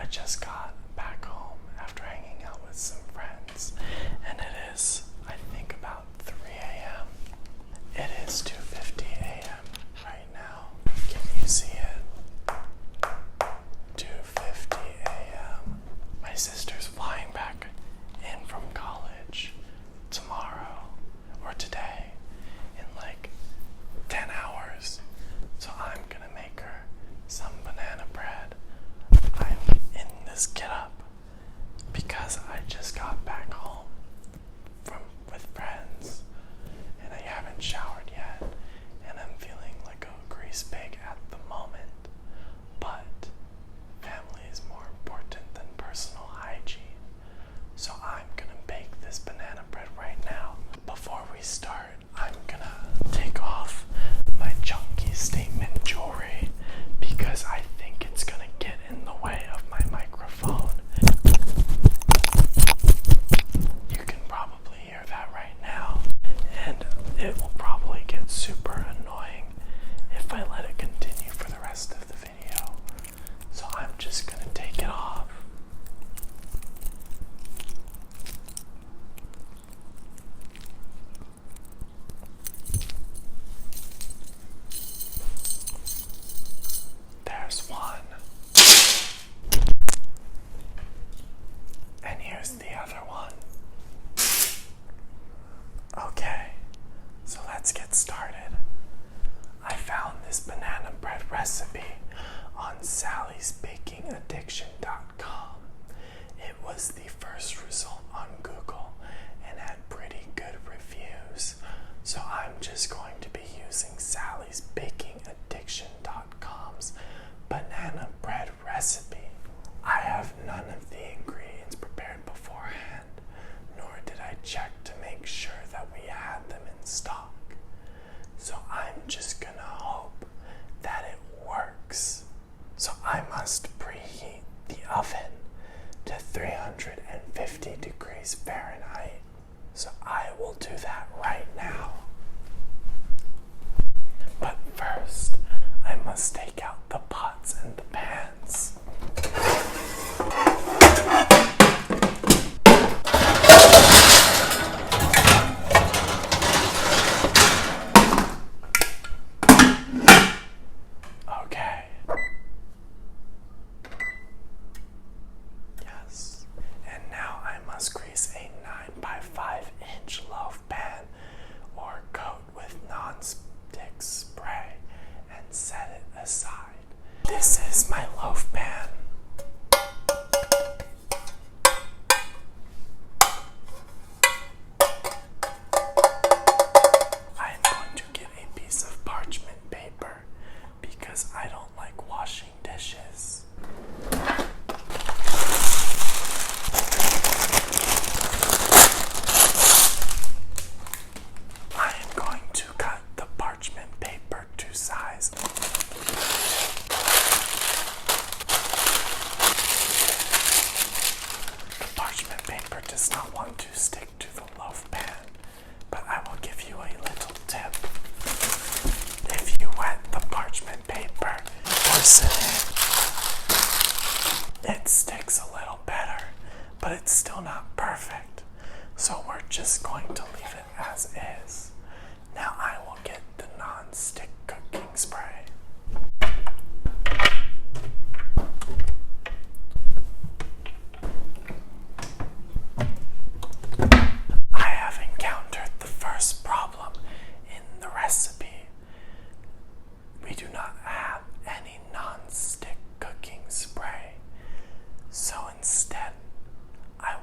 I just got back home after hanging out with some friends, and it is, I think, about 3 a.m. It is 2:50 a.m. right now. Can you see it? 2:50 a.m. My sister's flying back in from college tomorrow, or today, in like 10 hours. So I'm gonna make her some banana bread. I'm in this getup because I just got back home with friends and I haven't showered yet, and I'm feeling like a grease pig at the moment. But family is more important than personal hygiene. So I'm gonna bake this banana bread right now. Before we start, I'm gonna take off my chunky statement jewelry because I think it's gonna get in the way of my microphone. You can probably hear that right now, and it will probably get super annoying if I let it continue for the rest of the video. So I'm just gonna take it off. There's one. And here's the other one. Okay, so let's get started. I found this banana bread recipe on sallysbakingaddiction.com. It was the first result on Google and had pretty good reviews. So I'm just going to be using sallysbakingaddiction.com's banana bread recipe. I have none of the ingredients prepared beforehand, nor did I check to make sure that we had them in stock. So I'm just gonna hope that it works. So I must preheat the oven to 350 degrees Fahrenheit. So I will do that right now. But first, I must take out the pots and the pans. Okay. Yes. And now I must grease a 9x5-inch loaf pan or coat with non-stick spray and set it aside. This is my loaf pan. I am going to get a piece of parchment paper because I don't like washing dishes. I am going to cut the parchment paper to size. The parchment paper does not want to stick to the loaf pan, but I will give you a little tip. If you wet the parchment paper porcelain, it sticks a little better, but it's still not perfect. So we're just going to leave it as is. Now I will get the non-stick cooking spray. I have encountered the first problem in the recipe. We do not have any non-stick cooking spray. So instead, I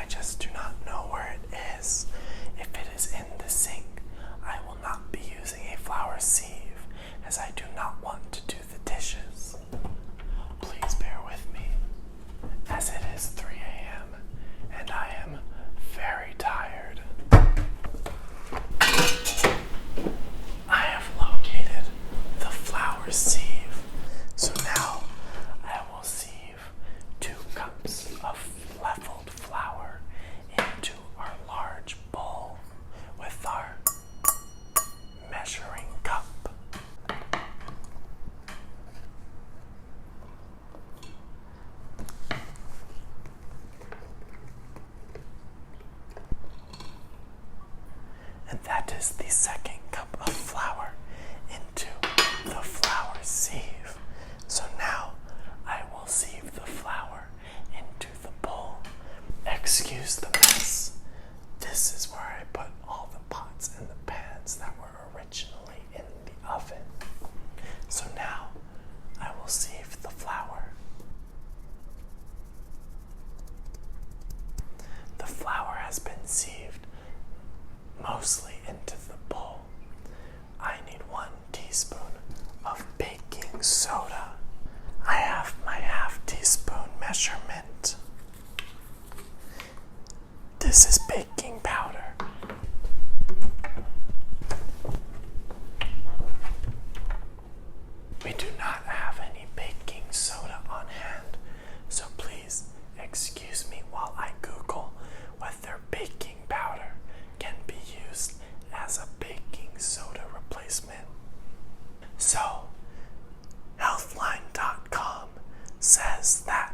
just do not know where it is. If it is in the sink, I will not be using a flour sieve, as I do not want to do the dishes. Please bear with me, as it is 3 a.m. and I am very tired. I have located the flour sieve, so now I will sieve 2 cups of leveled flour into our large bowl with our measuring cup. And that is the second cup of flour into the flour sieve. So now I will sieve the flour into the bowl. Excuse the mess. This is where I put all the pots and the pans that were originally in the oven. So now I will sieve the flour. The flour has been sieved mostly into the bowl. I need 1 teaspoon of baking soda. I have my half teaspoon measurement. This is baking powder. We do not have any baking soda on hand, so please excuse me while I Google whether baking powder can be used as a baking soda replacement. So, Healthline.com says that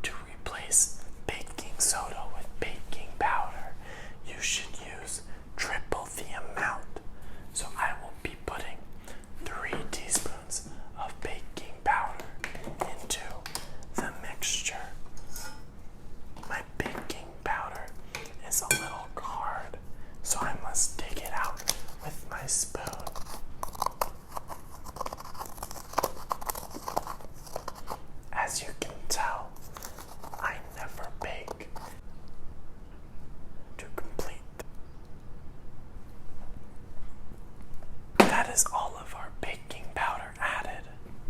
to replace baking soda with baking powder, you should use triple the amount. So I will be putting 3 teaspoons of baking powder into the mixture. My baking powder is a little hard, so I must dig it out with my spoon. As you can tell, I never bake. To complete, that is all of our baking powder added.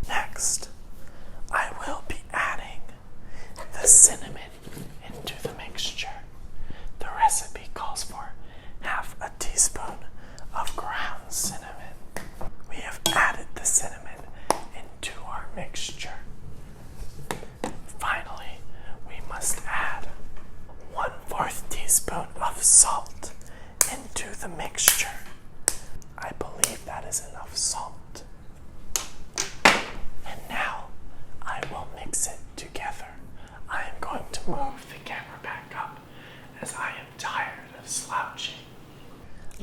Next, I will be adding the cinnamon into the mixture. The recipe calls for half a teaspoon of ground cinnamon. We have added the cinnamon into our mixture. Finally, we must add 1/4 teaspoon of salt into the mixture. I believe that is enough salt. And now I will mix it together. I am going to move the camera back up as I am tired of slouching.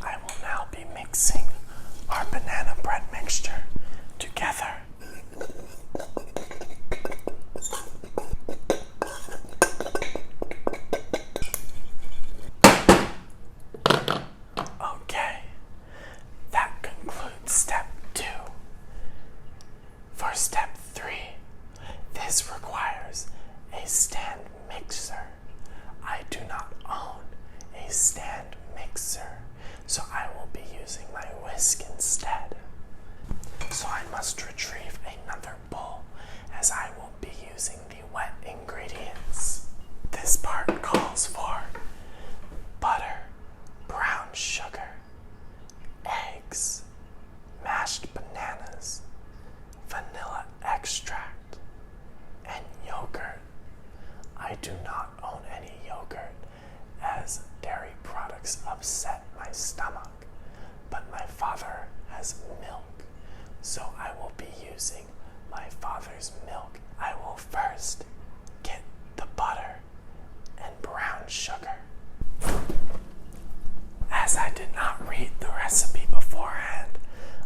I will now be mixing our banana bread mixture together. Okay, that concludes step 2. For step 3, this requires a stand mixer. I do not own a stand mixer, so I will be using my whisk instead. So I must retrieve another bowl, as I will be using the wet ingredients. This part calls for butter, brown sugar, eggs, mashed bananas, vanilla extract, and yogurt. I do not own any yogurt, as dairy products upset my stomach, but my father has milk, so I will be using my father's milk. I will first get the butter and brown sugar. As I did not read the recipe beforehand,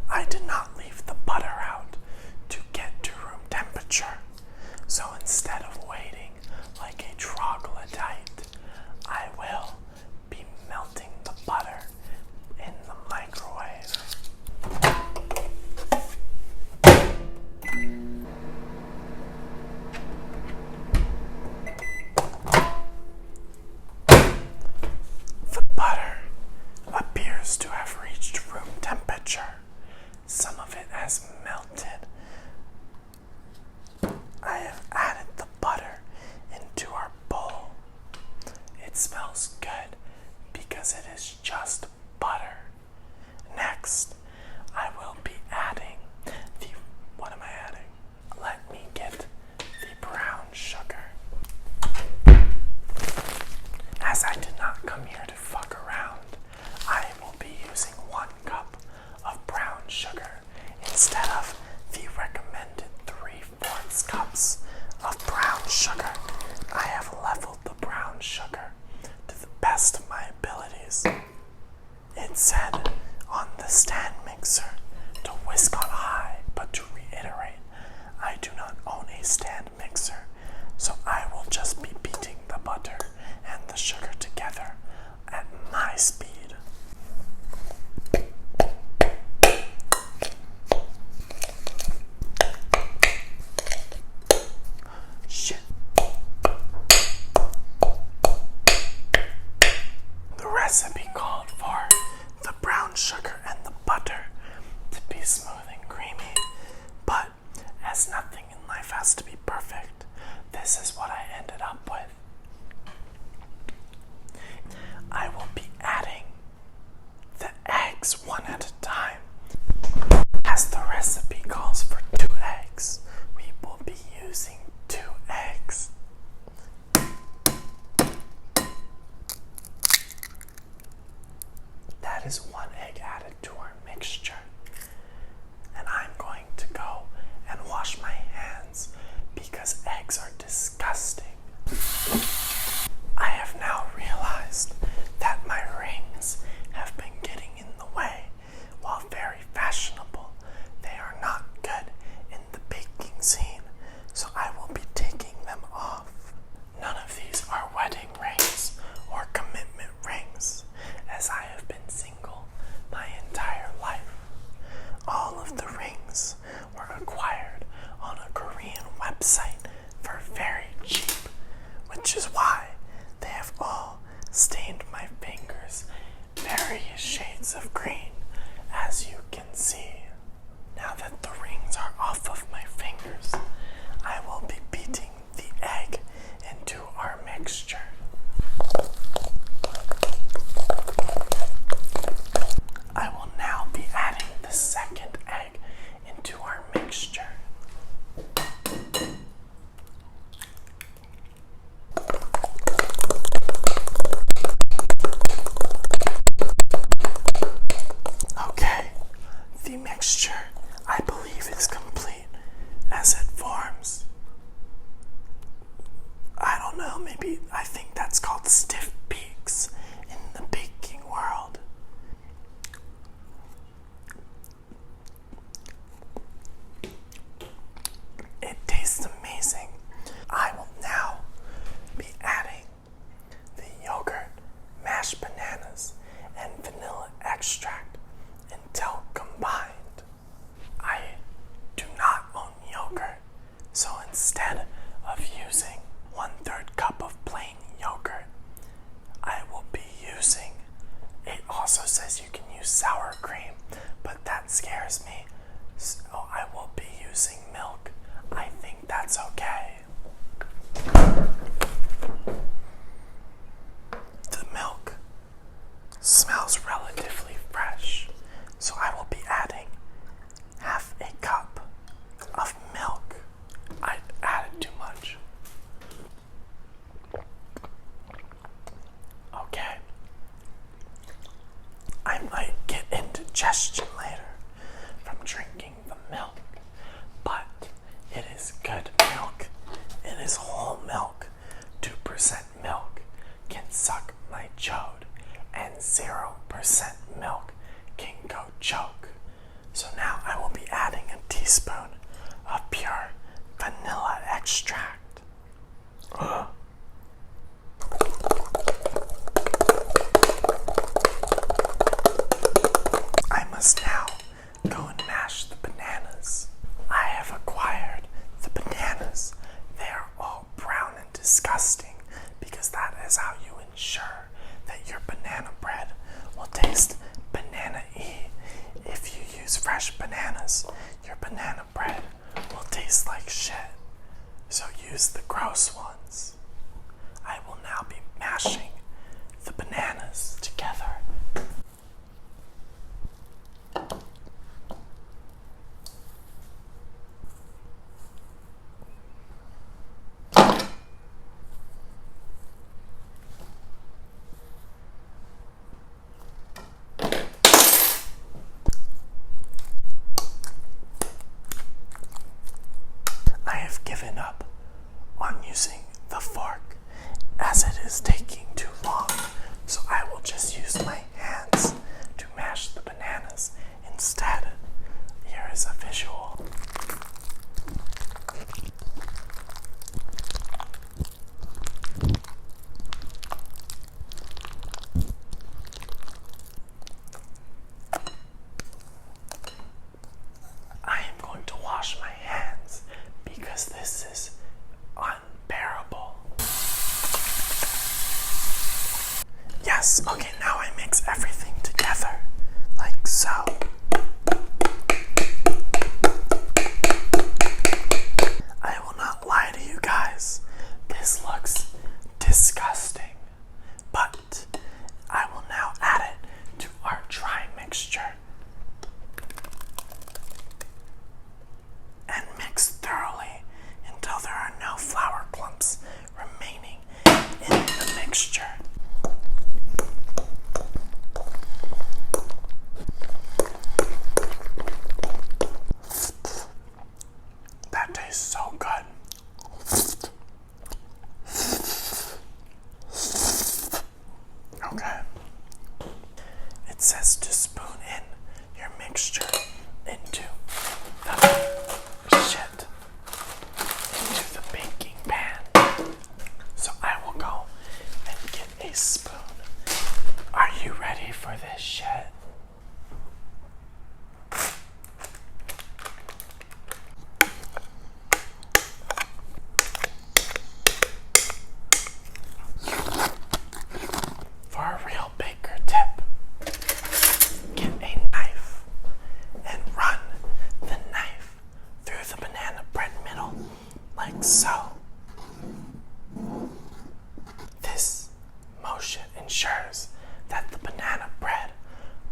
I did not leave the butter out to get to room temperature. So instead of waiting like a troglodyte, I will be melting the butter in the microwave. Butter appears to have reached room temperature. Some of it has melted. I have added the butter into our bowl. It smells good because it is just butter. Next, I will be adding what am I adding? Let me get the brown sugar. As I did not come here to fuck around, I will be using 1 cup of brown sugar instead of the recommended 3/4 cups of brown sugar. I have leveled the brown sugar to the best of my abilities. It said on the stand mixer to whisk on high, but to reiterate, I do not own a stand mixer, so I will just be beating the butter and the sugar together at my speed. Shit. The recipe called for the brown sugar and the butter to be smooth and creamy, but as nothing in life has to be perfect, this is what I ended up with. I will be adding the eggs 1 at a time. As the recipe calls for 2 eggs, we will be using 2 eggs. That is 1 egg added to our mixture. And I'm going to go and wash my hands because eggs are disgusting. I have now realized that my rings have been getting in the way. While very fashionable, they are not good in the baking scene, so I will be taking them off. None of these are wedding rings or commitment rings, as I have been single my entire life. All of the rings were acquired on a Korean website for very cheap, which is why they have all stained my fingers various shades of green, as you can see. Now that the rings are off of my fingers, I will be beating the egg into our mixture. I will now be adding the second egg into our mixture. Okay, the mixture, I believe, is complete as it forms. I don't know, maybe I think that's called stiff peaks in the baking world. It tastes amazing. I will now be adding the yogurt, mashed bananas, and vanilla extract until combined. I do not own yogurt, so instead of using 1/3 cup of plain yogurt, I will be using, it also says you can use sour cream, but that scares me, so I will be using milk. I think that's okay. The milk smells relatively fresh, so I will be adding 1/2 cup of milk. I added too much. Okay. I might get indigestion later from drinking the milk, but it is good milk. It is whole milk. 2% milk can suck my chode, and 0% milk can go choke. So now I will be adding a teaspoon of pure vanilla extract. I must now go and mash the bananas. I have acquired the bananas. They are all brown and disgusting because that is how you ensure that your banana bread I've given up on using the fork as it is taking too long. So I will just use my hands to mash the bananas instead. Here is a visual. I am going to wash my hands because this is unbearable. Yes, okay, now I mix everything together, like so. I will not lie to you guys, this looks disgusting, but I will now add it to our dry mixture and mix thoroughly until there are no flour clumps remaining in the mixture. That tastes so good. Okay. It says to spoon in your mixture into the baking pan. So I will go and get a spoon. Are you ready for this shit? For a real baker tip, get a knife and run the knife through the banana bread middle, like so. This motion ensures that the banana bread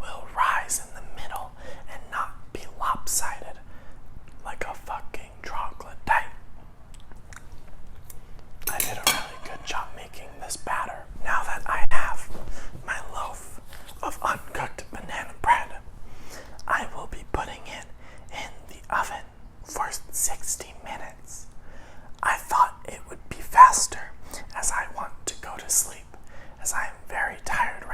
will rise in the middle and not be lopsided like a fucking troglodyte. I did a really good job making this batter. Now that I have my loaf of uncooked banana bread, I will be putting it in the oven for 60 minutes. I thought it would be faster as I want to go to sleep, as I am very tired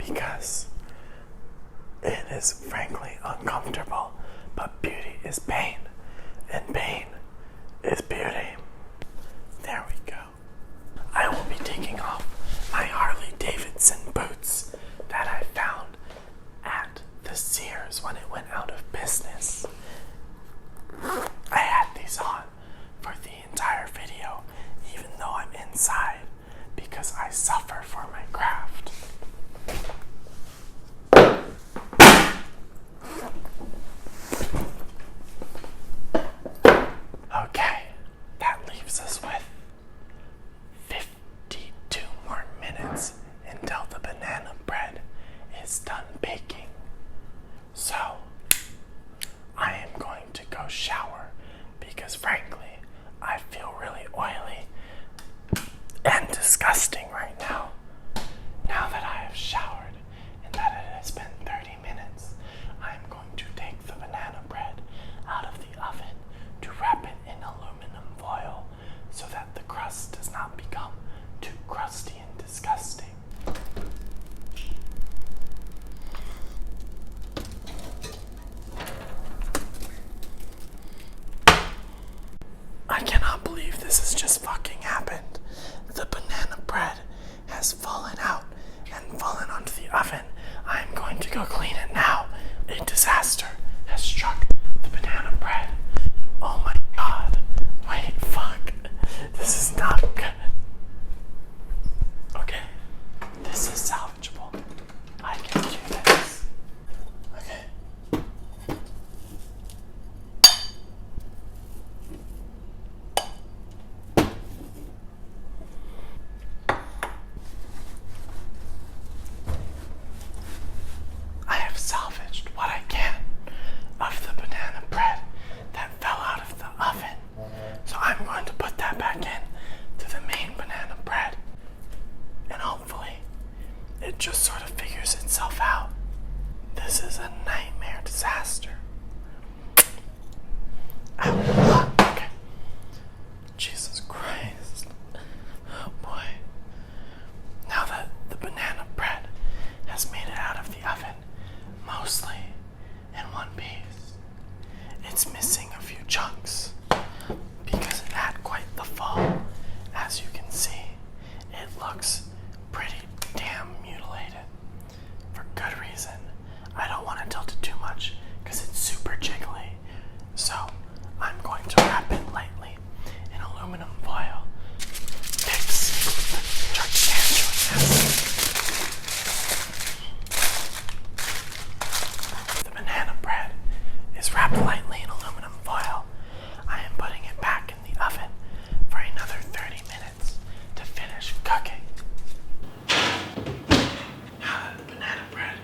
because it is frankly uncomfortable, but beauty is pain, and pain is beauty. There we go. I will be taking off my Harley Davidson boots that I found at the Sears when it went out of business. I had these on for the entire video, even though I'm inside, because I suffer for my craft. Okay, that leaves us with 52 more minutes until the banana bread is done baking. So, I am going to go shower because frankly, I feel really oily and disgusting right now. Now that I have showered and that it has been 30 minutes, I'm going to take the banana bread out of the oven to wrap it in aluminum foil so that the crust does not become too crusty and disgusting. I cannot believe this has just fucking happened. The banana bread has fallen out and fallen onto the oven. I'm going to go clean it now. A disaster has struck the banana bread. Oh my god. Wait, fuck. This is not good. Okay. This is salvageable. I can do this. Okay. I have salvaged what I can of the banana bread that fell out of the oven. So I'm going to put that back in to the main banana bread. And hopefully it just sort of figures itself out. This is a nightmare disaster. Ow. Okay. Jesus Christ. Oh boy. Now that the banana bread has made it out of the oven, mostly in one piece, it's missing a few chunks because it had quite the fall. As you can see, it looks pretty damn mutilated. For good reason. I don't want to tilt it too much because it's super jiggly. So I'm going to wrap it lightly in aluminum foil. Fix the gargantuan. The banana bread is wrapped lightly in aluminum foil. I am putting it back in the oven for another 30 minutes to finish cooking. Now that the banana bread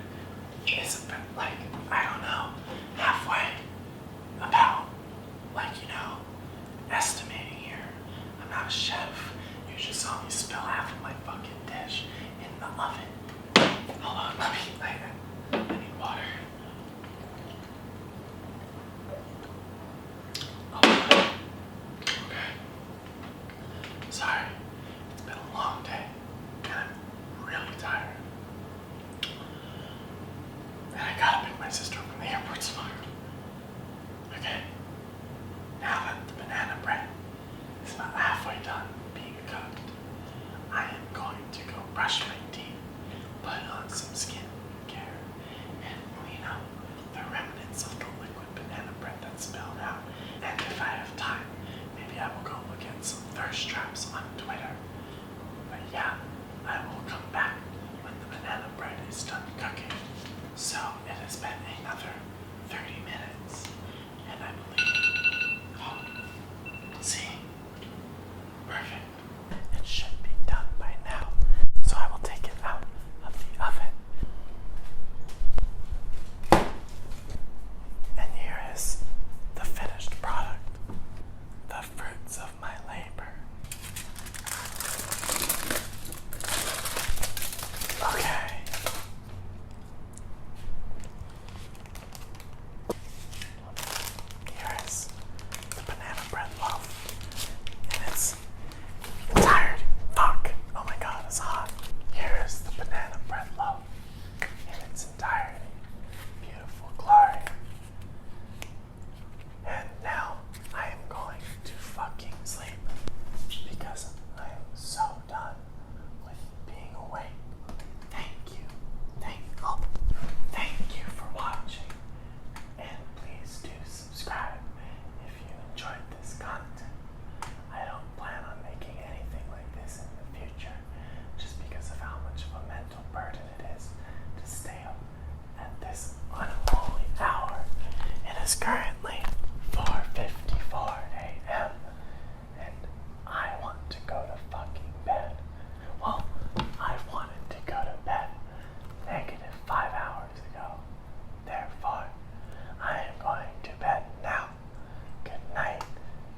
is about, like, I don't know, halfway, about, like, you know, estimating here. I'm not a chef. You just saw me spill half of my fucking dish in the oven. Hold on, I need water. Oh, okay. Sorry, it's been a long day, and I'm really tired. And I gotta pick my sister up from the airport tomorrow. Okay, now that the banana bread is about halfway done being cooked, I am going to go brush my teeth, put on some skin care, and clean up the remnants of the liquid banana bread that spilled out. And if I have time, maybe I will go look at some thirst traps on Twitter. But yeah, I will come back when the banana bread is done cooking. So it has been another 30 is currently